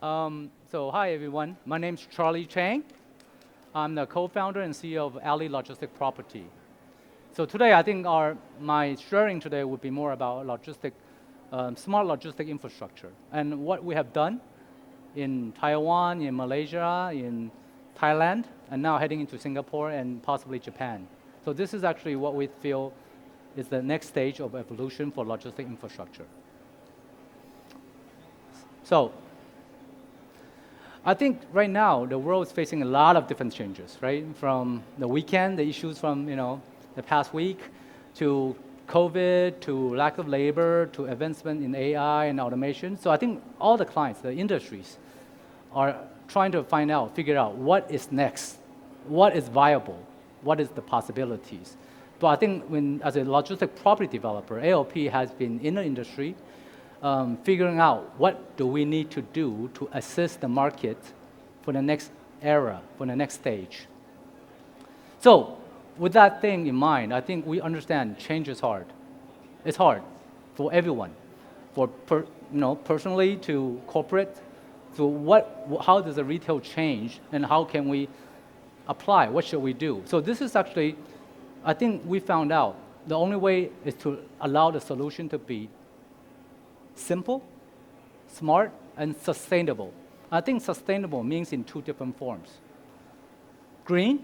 So hi everyone, my name's Charlie Chang. I'm the co-founder and CEO of Alley Logistic Property. So today I think my sharing today would be more about smart logistic infrastructure and what we have done in Taiwan, in Malaysia, in Thailand, and now heading into Singapore and possibly Japan. So this is actually what we feel is the next stage of evolution for logistic infrastructure. So I think right now the world is facing a lot of different changes, right? From the weekend, the issues from the past week, to COVID, to lack of labor, to advancement in AI and automation. So I think all the clients, the industries, are trying to figure out what is next, what is viable, what is the possibilities. But I think as a logistic property developer, ALP has been in the industry figuring out what do we need to do to assist the market for the next era, for the next stage. So with that thing in mind, I think we understand change is hard. It's hard for everyone, personally to corporate, to how does the retail change and how can we apply, what should we do? So this is actually, I think we found out the only way is to allow the solution to be simple, smart, and sustainable. I think sustainable means in two different forms. Green,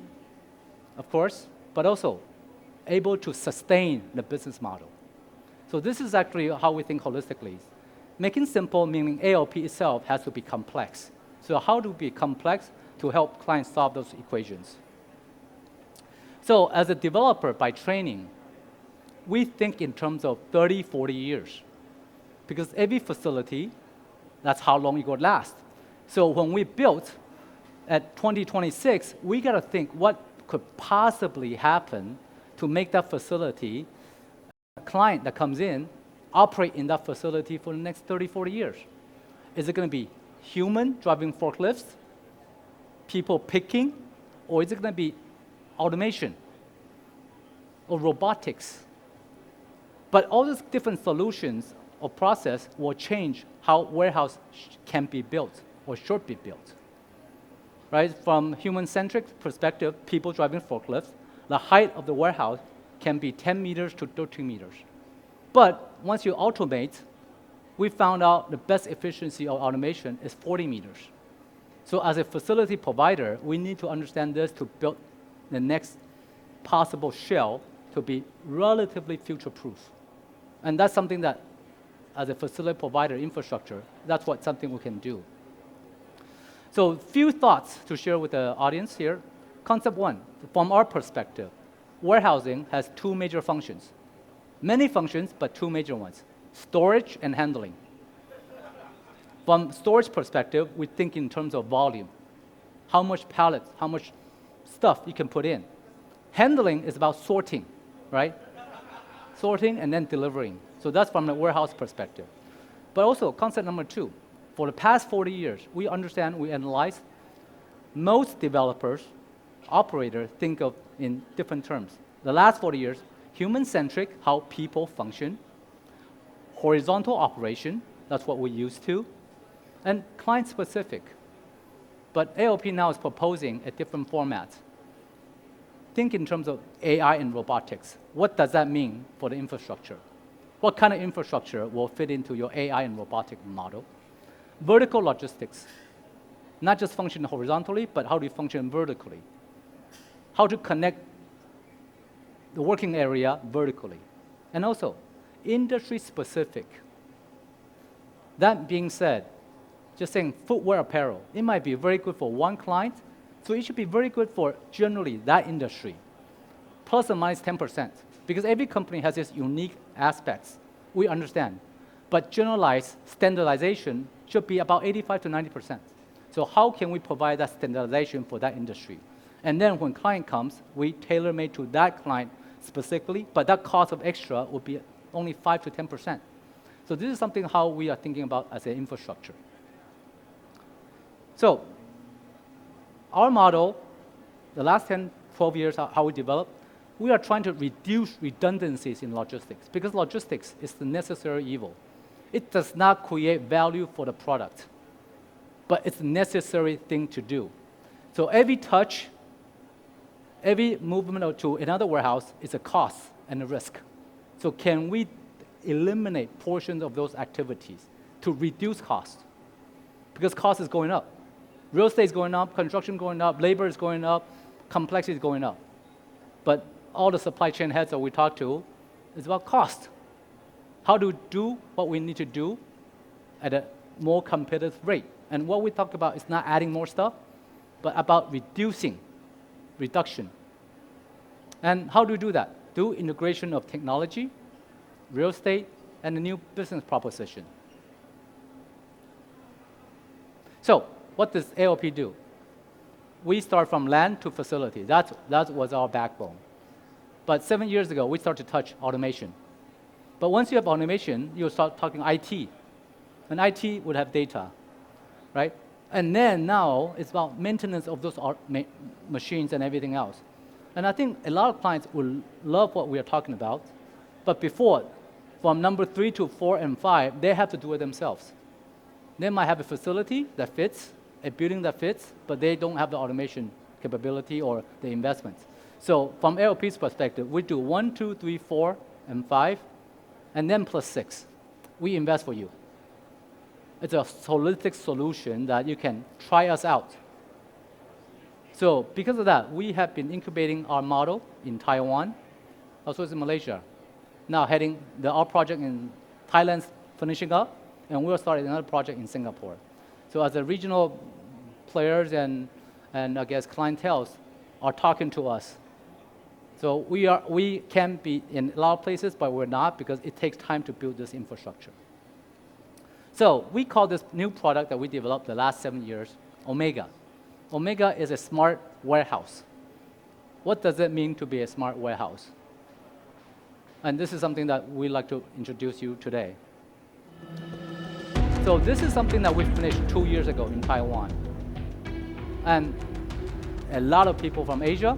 of course, but also able to sustain the business model. So this is actually how we think holistically. Making simple, meaning ALP itself has to be complex. So how to be complex to help clients solve those equations? So as a developer by training, we think in terms of 30, 40 years. Because every facility, that's how long it will last. So when we built at 2026, we got to think what could possibly happen to make that facility, a client that comes in, operate in that facility for the next 30, 40 years. Is it going to be human driving forklifts, people picking, or is it going to be automation or robotics? But all these different solutions or process will change how warehouse can be built or should be built. Right? From human-centric perspective, people driving forklifts, the height of the warehouse can be 10 meters to 13 meters. But once you automate, we found out the best efficiency of automation is 40 meters. So as a facility provider, we need to understand this to build the next possible shell to be relatively future-proof. And that's something that, as a facility provider infrastructure, that's something we can do. So few thoughts to share with the audience here. Concept one, from our perspective, warehousing has two major functions. Many functions, but two major ones, storage and handling. From storage perspective, we think in terms of volume. How much pallets, how much stuff you can put in. Handling is about sorting, right? Sorting and then delivering. So that's from the warehouse perspective. But also, concept number two, for the past 40 years, we analyze, most developers, operators think of in different terms. The last 40 years, human-centric, how people function, horizontal operation, that's what we used to, and client-specific. But ALP now is proposing a different format. Think in terms of AI and robotics. What does that mean for the infrastructure? What kind of infrastructure will fit into your AI and robotic model? Vertical logistics, not just function horizontally, but how do you function vertically? How to connect the working area vertically. And also, industry-specific. That being said, just saying footwear apparel, it might be very good for one client, so it should be very good for generally that industry, plus or minus 10%, because every company has its unique aspects, we understand. But generalized standardization should be about 85 to 90%. So how can we provide that standardization for that industry? And then when client comes, we tailor-made to that client specifically, but that cost of extra will be only 5 to 10%. So this is something how we are thinking about as an infrastructure. So our model, the last 10, 12 years, how we developed, we are trying to reduce redundancies in logistics because logistics is the necessary evil. It does not create value for the product. but it's a necessary thing to do. So every touch, every movement to another warehouse is a cost and a risk. So can we eliminate portions of those activities to reduce cost? Because cost is going up. Real estate is going up, construction going up, labor is going up, complexity is going up. But all the supply chain heads that we talk to is about cost. How to do what we need to do at a more competitive rate. And what we talk about is not adding more stuff, but about reduction. And how do we do that? Through integration of technology, real estate, and a new business proposition. So, what does AOP do? We start from land to facility. That was our backbone. But 7 years ago, we started to touch automation. But once you have automation, you start talking IT. And IT would have data, right? And then now, it's about maintenance of those machines and everything else. And I think a lot of clients will love what we are talking about. But before, from number 3 to 4 and 5, they have to do it themselves. They might have a facility that fits, a building that fits, but they don't have the automation capability or the investments. So from AOP's perspective, we do 1, 2, 3, 4, and 5, and then plus 6. We invest for you. It's a holistic solution that you can try us out. So because of that, we have been incubating our model in Taiwan, also in Malaysia. Now heading our project in Thailand's finishing up, and we'll start another project in Singapore. So as the regional players and I guess clienteles are talking to us. So we can be in a lot of places, but we're not because it takes time to build this infrastructure. So we call this new product that we developed the last 7 years, Omega. Omega is a smart warehouse. What does it mean to be a smart warehouse? And this is something that we'd like to introduce you today. So this is something that we finished 2 years ago in Taiwan. And a lot of people from Asia,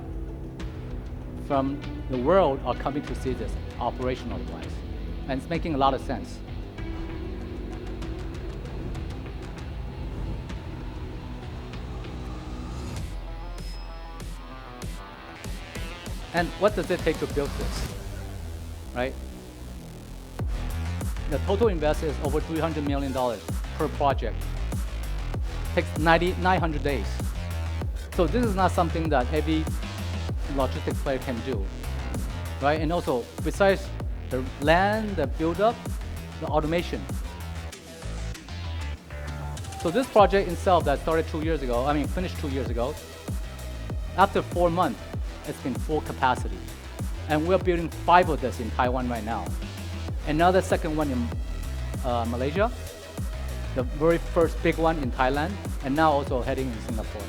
from the world are coming to see this operational-wise. And it's making a lot of sense. And what does it take to build this, right? The total invest is over $300 million per project. Takes 900 days. So this is not something that every logistics player can do, right? And also, besides the land, the build-up, the automation. So this project itself that started 2 years ago, finished 2 years ago, after 4 months, it's been full capacity. And we're building 5 of this in Taiwan right now. Another second one in Malaysia, the very first big one in Thailand, and now also heading in Singapore.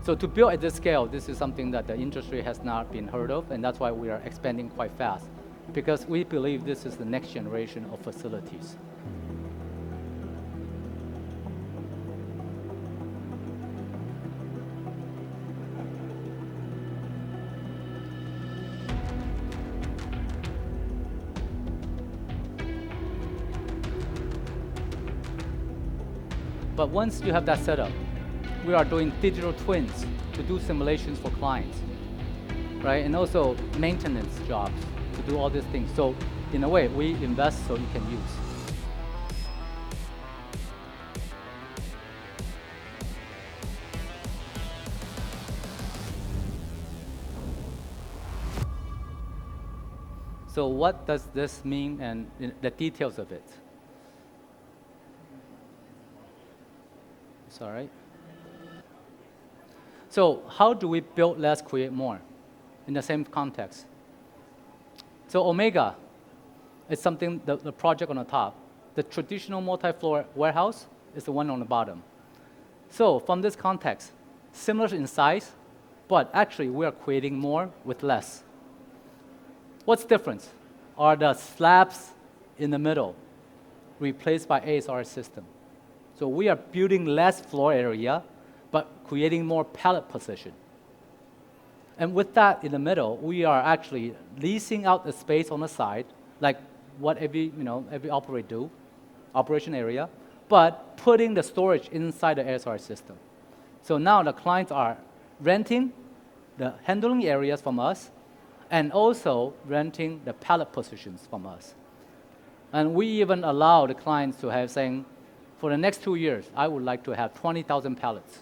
So to build at this scale, this is something that the industry has not been heard of, and that's why we are expanding quite fast, because we believe this is the next generation of facilities. But once you have that set up, we are doing digital twins to do simulations for clients, right? And also maintenance jobs to do all these things. So in a way, we invest so you can use. So what does this mean and the details of it? It's all right. So how do we build less, create more in the same context? So Omega is something, the project on the top. The traditional multi-floor warehouse is the one on the bottom. So from this context, similar in size, but actually we are creating more with less. What's different are the slabs in the middle replaced by ASR system. So we are building less floor area, but creating more pallet position. And with that in the middle, we are actually leasing out the space on the side, like what every operator do, operation area, but putting the storage inside the ASR system. So now the clients are renting the handling areas from us and also renting the pallet positions from us. And we even allow the clients to have saying, for the next 2 years, I would like to have 20,000 pallets.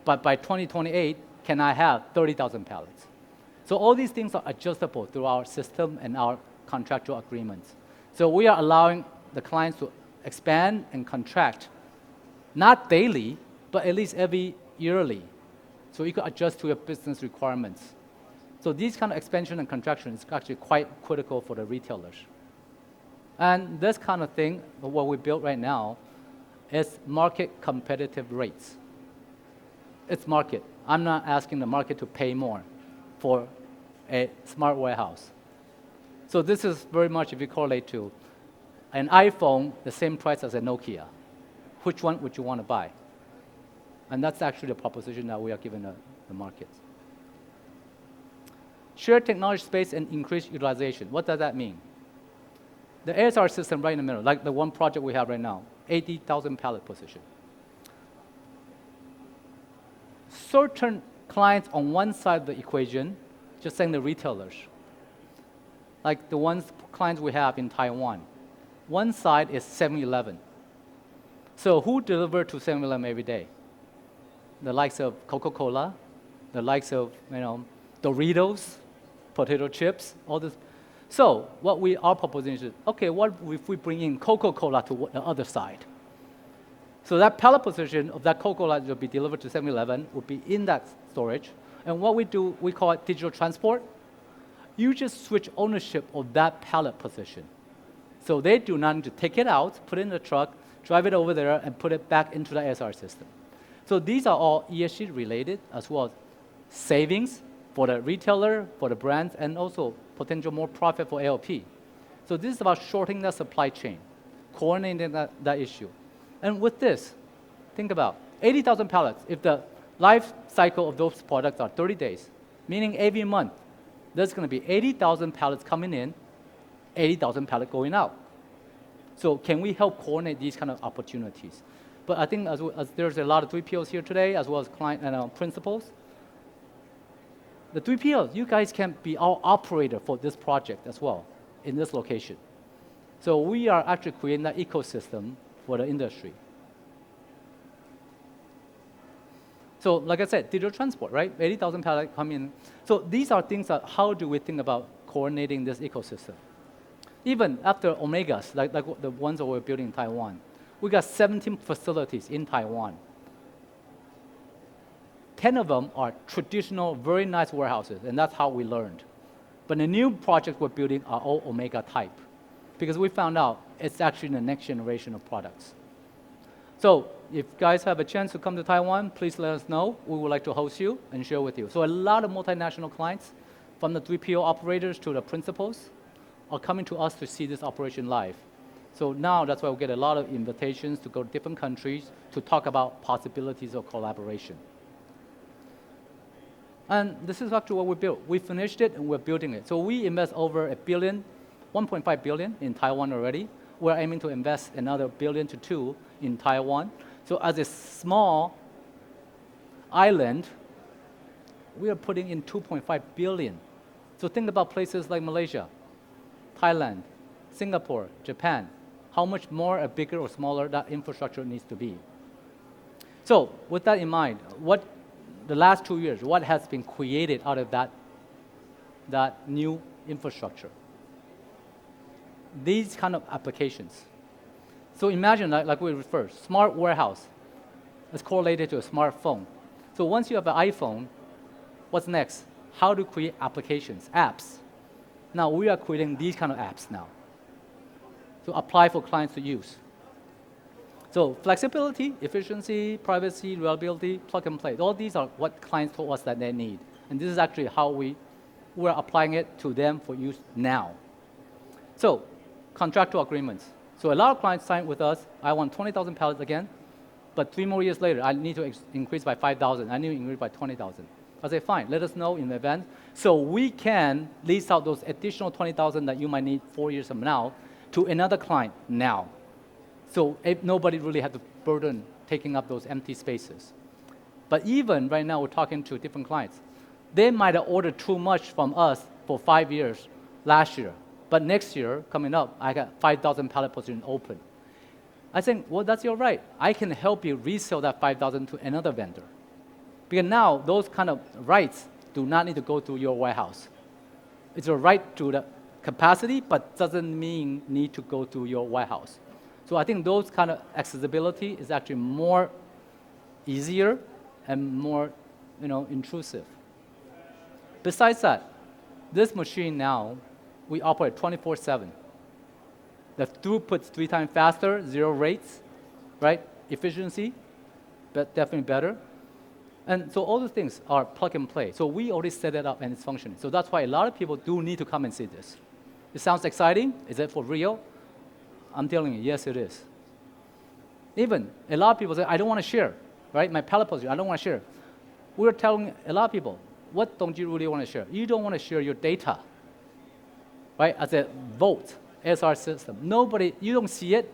But by 2028, can I have 30,000 pallets? So all these things are adjustable through our system and our contractual agreements. So we are allowing the clients to expand and contract, not daily, but at least every yearly. So you can adjust to your business requirements. So these kind of expansion and contraction is actually quite critical for the retailers. And this kind of thing, what we built right now, is market competitive rates. It's market. I'm not asking the market to pay more for a smart warehouse. So this is very much, if you correlate to an iPhone, the same price as a Nokia. Which one would you want to buy? And that's actually the proposition that we are giving the market. Shared technology space and increased utilization. What does that mean? The ASR system right in the middle, like the one project we have right now, 80,000 pallet position. Certain clients on one side of the equation, just saying the retailers, like the clients we have in Taiwan. One side is 7-Eleven. So who delivers to 7-Eleven every day? The likes of Coca-Cola, the likes of Doritos, potato chips, all this. So what our proposition is, okay, what if we bring in Coca-Cola to the other side? So that pallet position of that Coca-Cola that will be delivered to 7-Eleven would be in that storage. And what we do, we call it digital transport. You just switch ownership of that pallet position. So they do not need to take it out, put it in the truck, drive it over there, and put it back into the ASR system. So these are all ESG related, as well as savings for the retailer, for the brands, and also potential more profit for ALP. So this is about shortening the supply chain, coordinating that issue. And with this, think about 80,000 pallets. If the life cycle of those products are 30 days, meaning every month, there's going to be 80,000 pallets coming in, 80,000 pallets going out. So can we help coordinate these kind of opportunities? But I think as there's a lot of 3PLs here today, as well as client and principals, the 3PLs, you guys can be our operator for this project as well in this location. So we are actually creating that ecosystem for the industry. So like I said, digital transport, right? 80,000 pallets come in. So these are things that, how do we think about coordinating this ecosystem? Even after Omegas, like the ones that we're building in Taiwan, we got 17 facilities in Taiwan. 10 of them are traditional, very nice warehouses, and that's how we learned. But the new projects we're building are all Omega type, because we found out it's actually the next generation of products. So if you guys have a chance to come to Taiwan, please let us know. We would like to host you and share with you. So a lot of multinational clients, from the 3PL operators to the principals, are coming to us to see this operation live. So now that's why we get a lot of invitations to go to different countries to talk about possibilities of collaboration. And this is actually what we built. We finished it and we're building it. So we invest over $1 billion, $1.5 billion in Taiwan already. We're aiming to invest another $1 billion to $2 billion in Taiwan. So as a small island, we are putting in $2.5 billion. So think about places like Malaysia, Thailand, Singapore, Japan. How much more, a bigger or smaller, that infrastructure needs to be. So with that in mind, the last 2 years, what has been created out of that new infrastructure? These kind of applications. So imagine, like we referred, smart warehouse is correlated to a smartphone. So once you have an iPhone, what's next? How to create applications, apps. Now we are creating these kind of apps now to apply for clients to use. So flexibility, efficiency, privacy, reliability, plug and play. All these are what clients told us that they need. And this is actually how we're applying it to them for use now. So contractual agreements. So a lot of clients sign with us, I want 20,000 pallets again, but 3 more years later, I need to increase by 5,000. I need to increase by 20,000. I say, fine, let us know in advance. So we can lease out those additional 20,000 that you might need 4 years from now to another client now. So nobody really had to burden taking up those empty spaces. But even right now, we're talking to different clients. They might have ordered too much from us for 5 years last year. But next year, coming up, I got 5,000 pallet positions open. I think, well, that's your right. I can help you resell that 5,000 to another vendor. Because now, those kind of rights do not need to go through your warehouse. It's a right to the capacity, but doesn't mean need to go through your warehouse. So I think those kind of accessibility is actually more easier and more, intrusive. Besides that, this machine now, we operate 24/7. The throughput's 3 times faster, 0 rates, right? Efficiency, but definitely better. And so all the things are plug and play. So we already set it up and it's functioning. So that's why a lot of people do need to come and see this. It sounds exciting. Is it for real? I'm telling you, yes, it is. Even a lot of people say, I don't want to share, right? My pallet position, I don't want to share. We're telling a lot of people, what don't you really want to share? You don't want to share your data, right? As a vote, ASR system. You don't see it.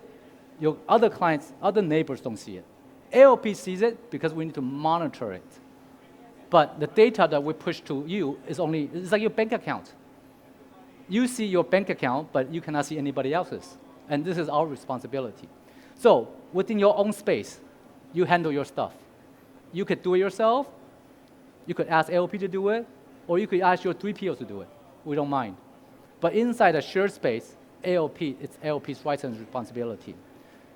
Your other clients, other neighbors don't see it. AOP sees it because we need to monitor it. But the data that we push to you it's like your bank account. You see your bank account, but you cannot see anybody else's. And this is our responsibility. So within your own space, you handle your stuff. You could do it yourself. You could ask AOP to do it, or you could ask your 3PLs to do it. We don't mind. But inside a shared space, it's AOP's rights and responsibility.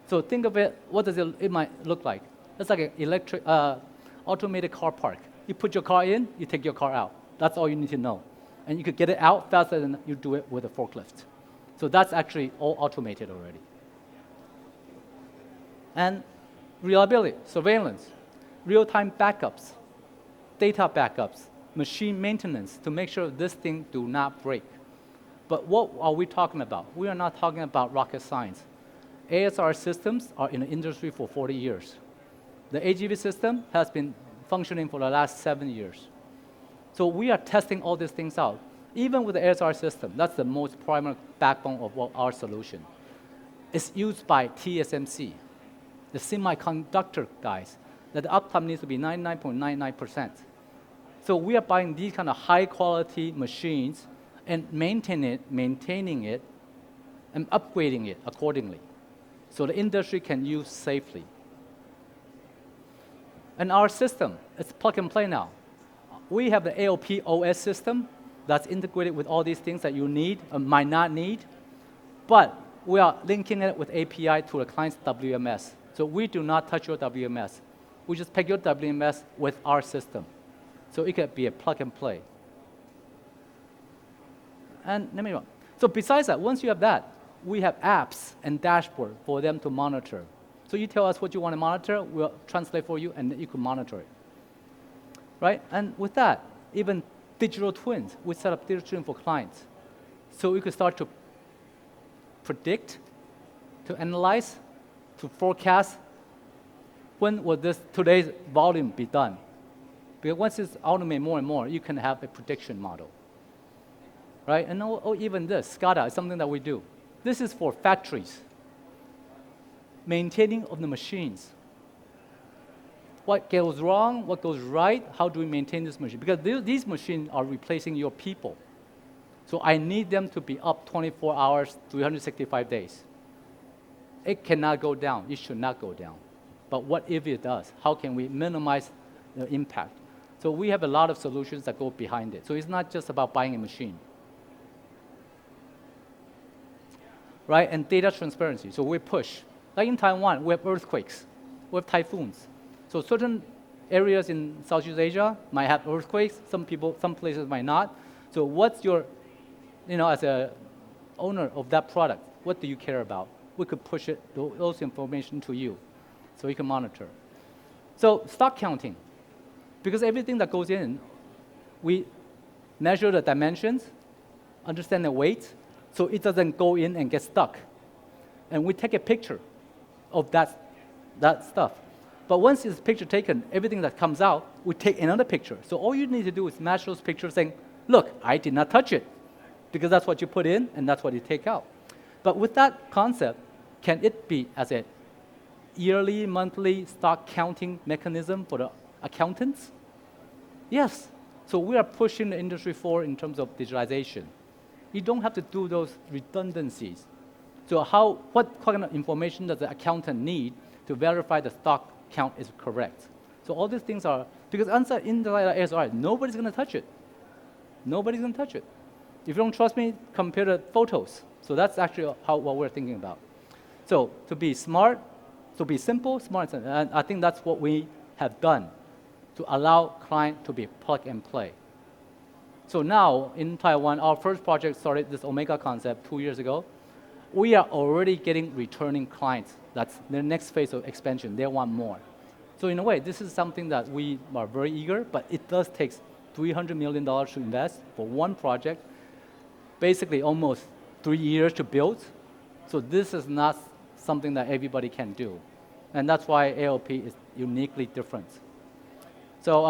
So think of it, what does it might look like? It's like an automated car park. You put your car in, you take your car out. That's all you need to know. And you could get it out faster than you do it with a forklift. So that's actually all automated already. And reliability, surveillance, real-time backups, data backups, machine maintenance to make sure this thing do not break. But what are we talking about? We are not talking about rocket science. ASR systems are in the industry for 40 years. The AGV system has been functioning for the last 7 years. So we are testing all these things out. Even with the ASR system, that's the most primary backbone of our solution. It's used by TSMC, the semiconductor guys, that the uptime needs to be 99.99%. So we are buying these kind of high-quality machines and maintaining it, and upgrading it accordingly, so the industry can use safely. And our system, it's plug and play now. We have the AOP OS system that's integrated with all these things that you need or might not need, but we are linking it with API to the client's WMS. So we do not touch your WMS. We just pack your WMS with our system. So it could be a plug and play. And let me know. So besides that, once you have that, we have apps and dashboard for them to monitor. So you tell us what you want to monitor, we'll translate for you, and you can monitor it. Right? And with that, even digital twins, we set up digital twin for clients. So we could start to predict, to analyze, to forecast when will today's volume be done. Because once it's automated more and more, you can have a prediction model. Right? And even this, SCADA is something that we do. This is for factories. Maintaining of the machines. What goes wrong, what goes right, how do we maintain this machine? Because these machines are replacing your people. So I need them to be up 24 hours, 365 days. It cannot go down, it should not go down. But what if it does? How can we minimize the impact? So we have a lot of solutions that go behind it. So it's not just about buying a machine. Right, and data transparency, so we push. Like in Taiwan, we have earthquakes, we have typhoons. So certain areas in Southeast Asia might have earthquakes, some places might not. So what's your, as a owner of that product, what do you care about? We could push those information to you, so you can monitor. So stock counting, because everything that goes in, we measure the dimensions, understand the weight, so it doesn't go in and get stuck. And we take a picture of that stuff. But once this picture taken, everything that comes out, we take another picture. So all you need to do is match those pictures saying, look, I did not touch it, because that's what you put in and that's what you take out. But with that concept, can it be as a yearly, monthly stock counting mechanism for the accountants? Yes. So we are pushing the industry forward in terms of digitalization. You don't have to do those redundancies. So what kind of information does the accountant need to verify the stock count is correct? So all these things are, because inside ASR, nobody's going to touch it. Nobody's going to touch it. If you don't trust me, compare the photos. So that's actually what we're thinking about. So to be smart, to be simple, smart, and I think that's what we have done to allow client to be plug and play. So now in Taiwan, our first project started this Omega concept 2 years ago. We are already getting returning clients. That's the next phase of expansion. They want more. So in a way, this is something that we are very eager, but it does take $300 million to invest for one project, basically almost 3 years to build. So this is not something that everybody can do. And that's why ALP is uniquely different. So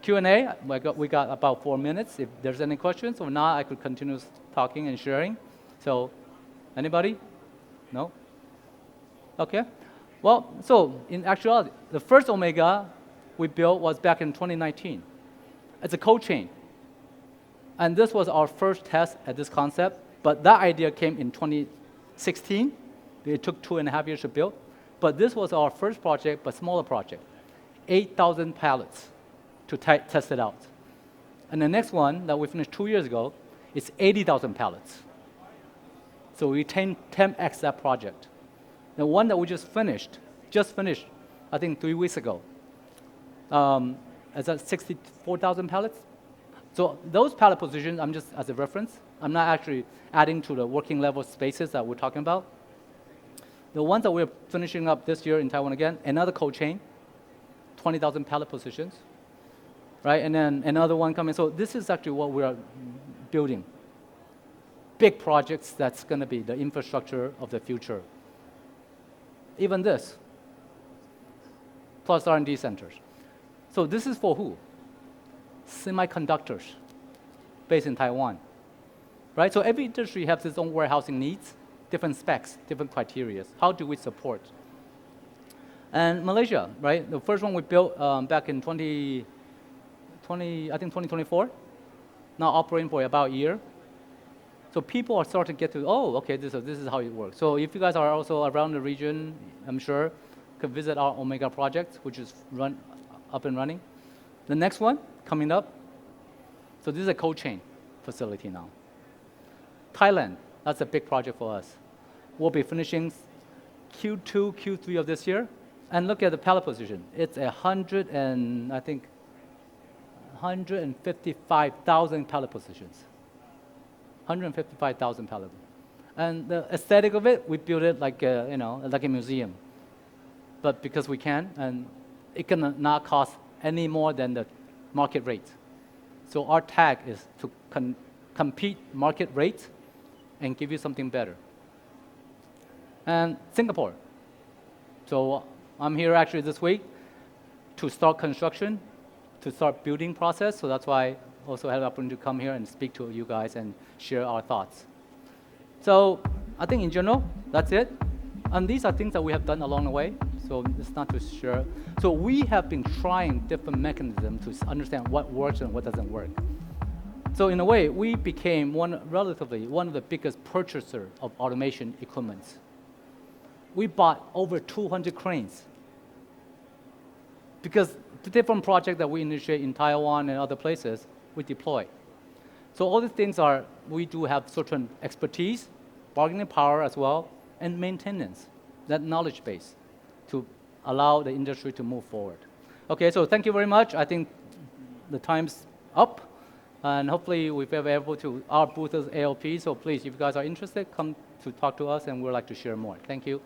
Q&A, we got about 4 minutes. If there's any questions, or not, I could continue talking and sharing. So anybody? No? Okay. Well, so in actuality, the first Omega we built was back in 2019. It's a cold chain. And this was our first test at this concept, but that idea came in 2016. It took 2.5 years to build. But this was our first project, but smaller project. 8,000 pallets to test it out. And the next one that we finished 2 years ago is 80,000 pallets. So we 10x that project. The one that we just finished, I think 3 weeks ago, is at 64,000 pallets. So those pallet positions, I'm just as a reference. I'm not actually adding to the working level spaces that we're talking about. The ones that we're finishing up this year in Taiwan again, another cold chain, 20,000 pallet positions, right? And then another one coming. So this is actually what we are building. Big projects that's going to be the infrastructure of the future. Even this, plus R&D centers. So this is for who? Semiconductors, based in Taiwan, right? So every industry has its own warehousing needs, different specs, different criteria. How do we support? And Malaysia, right? The first one we built back in 2024, now operating for about a year. So people are starting to get to, oh, okay, this is how it works. So if you guys are also around the region, I'm sure, could visit our Omega project, which is up and running. The next one coming up. So this is a cold chain facility now. Thailand, that's a big project for us. We'll be finishing Q2, Q3 of this year. And look at the pallet position. It's 155,000 pallet positions. 155,000 pallet. And the aesthetic of it, we built it like a, like a museum. But because we can, and it cannot cost any more than the market rate. So our tag is to compete market rate and give you something better. And Singapore. So I'm here actually this week to start construction, to start building process. So that's why I also had the opportunity to come here and speak to you guys and share our thoughts. So I think in general, that's it. And these are things that we have done along the way. So it's not to share. So we have been trying different mechanisms to understand what works and what doesn't work. So in a way, we became one of the biggest purchasers of automation equipment. We bought over 200 cranes. Because the different projects that we initiate in Taiwan and other places, we deploy. So all these things are, we do have certain expertise, bargaining power as well, and maintenance, that knowledge base to allow the industry to move forward. Okay, so thank you very much. I think the time's up, and hopefully we've been able to, our booth is ALP, so please, if you guys are interested, come to talk to us, and we'd like to share more. Thank you.